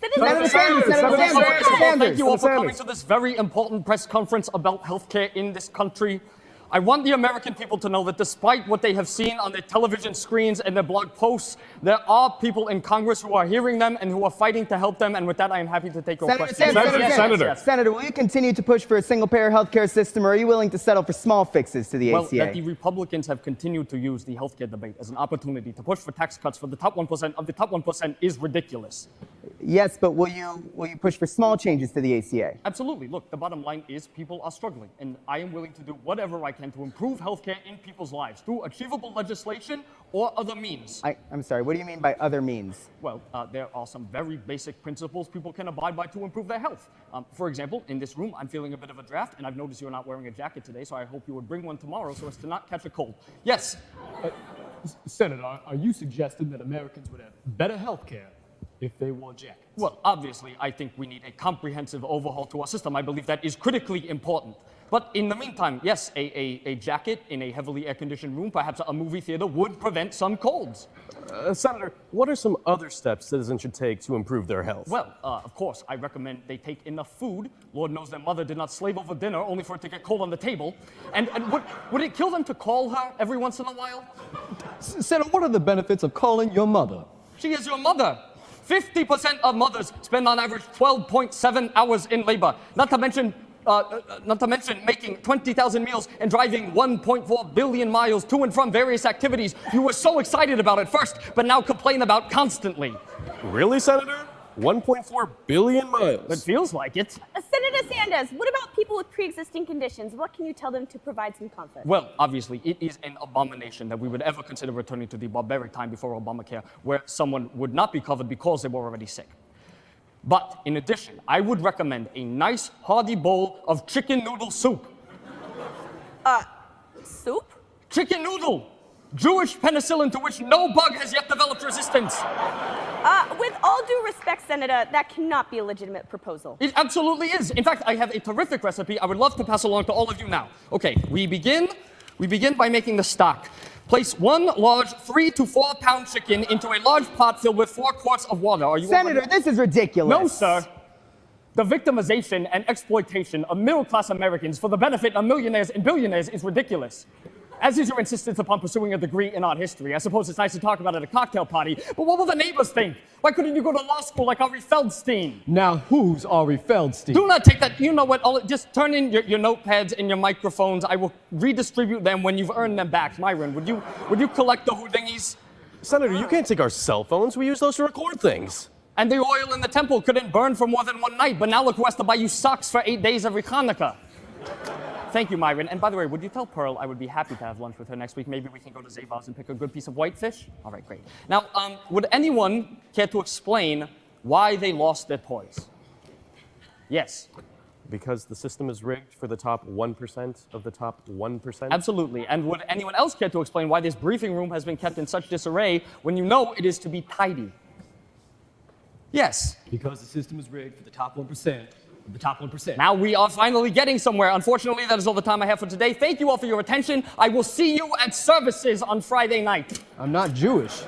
Senator Sanders. Thank you all for coming to this very important press conference about healthcare in this country. I want the American people to know that despite what they have seen on their television screens and their blog posts, there are people in Congress who are hearing them and who are fighting to help them. And with that, I am happy to take your questions. Senator, will you continue to push for a single-payer healthcare system, or are you willing to settle for small fixes to the ACA? Well, that the Republicans have continued to use the healthcare debate as an opportunity to push for tax cuts for the top 1% of the top 1% is ridiculous. Yes, but will you push for small changes to the ACA? Absolutely. Look, the bottom line is people are struggling, and I am willing to do whatever I can to improve healthcare in people's lives through achievable legislation or other means. I'm sorry, what do you mean by other means? Well, there are some very basic principles people can abide by to improve their health. For example, in this room, I'm feeling a bit of a draft, and I've noticed you're not wearing a jacket today, so I hope you would bring one tomorrow so as to not catch a cold. Yes? Senator, are you suggesting that Americans would have better health care if they wore jackets? Well, obviously, I think we need a comprehensive overhaul to our system. I believe that is critically important. But in the meantime, yes, a jacket in a heavily air-conditioned room, perhaps a movie theater, would prevent some colds. Senator, what are some other steps citizens should take to improve their health? Well, of course, I recommend they take enough food. Lord knows their mother did not slave over dinner only for it to get cold on the table. And would it kill them to call her every once in a while? Senator, what are the benefits of calling your mother? She is your mother. 50% of mothers spend on average 12.7 hours in labor. Not to mention making 20,000 meals and driving 1.4 billion miles to and from various activities you were so excited about at first, but now complain about constantly. Really, Senator? 1.4 billion miles. It feels like it. Senator Sanders, what about people with pre-existing conditions? What can you tell them to provide some comfort? Well, obviously, it is an abomination that we would ever consider returning to the barbaric time before Obamacare, where someone would not be covered because they were already sick. But in addition, I would recommend a nice hearty bowl of chicken noodle soup. Soup? Chicken noodle! Jewish penicillin to which no bug has yet developed resistance. With all due respect, Senator, that cannot be a legitimate proposal. It absolutely is. In fact, I have a terrific recipe I would love to pass along to all of you now. Okay, we begin by making the stock. Place one large 3 to 4 pound chicken into a large pot filled with 4 quarts of water. Are you Senator, this is ridiculous. No, sir. The victimization and exploitation of middle-class Americans for the benefit of millionaires and billionaires is ridiculous. As is your insistence upon pursuing a degree in art history. I suppose it's nice to talk about at a cocktail party, but what will the neighbors think? Why couldn't you go to law school like Ari Feldstein? Now, who's Ari Feldstein? Do not take that. You know what? Just turn in your notepads and your microphones. I will redistribute them when you've earned them back. Myron, would you collect the houdingis? Senator, you can't take our cell phones. We use those to record things. And the oil in the temple couldn't burn for more than one night, but now look who has to buy you socks for 8 days every Hanukkah. Thank you, Myron. And by the way, would you tell Pearl I would be happy to have lunch with her next week? Maybe we can go to Zabar's and pick a good piece of whitefish? All right, great. Now, would anyone care to explain why they lost their toys? Yes. Because the system is rigged for the top 1% of the top 1%? Absolutely. And would anyone else care to explain why this briefing room has been kept in such disarray when you know it is to be tidy? Yes. Because the system is rigged for the top 1%. The top 1%. Now we are finally getting somewhere. Unfortunately, that is all the time I have for today. Thank you all for your attention. I will see you at services on Friday night. I'm not Jewish.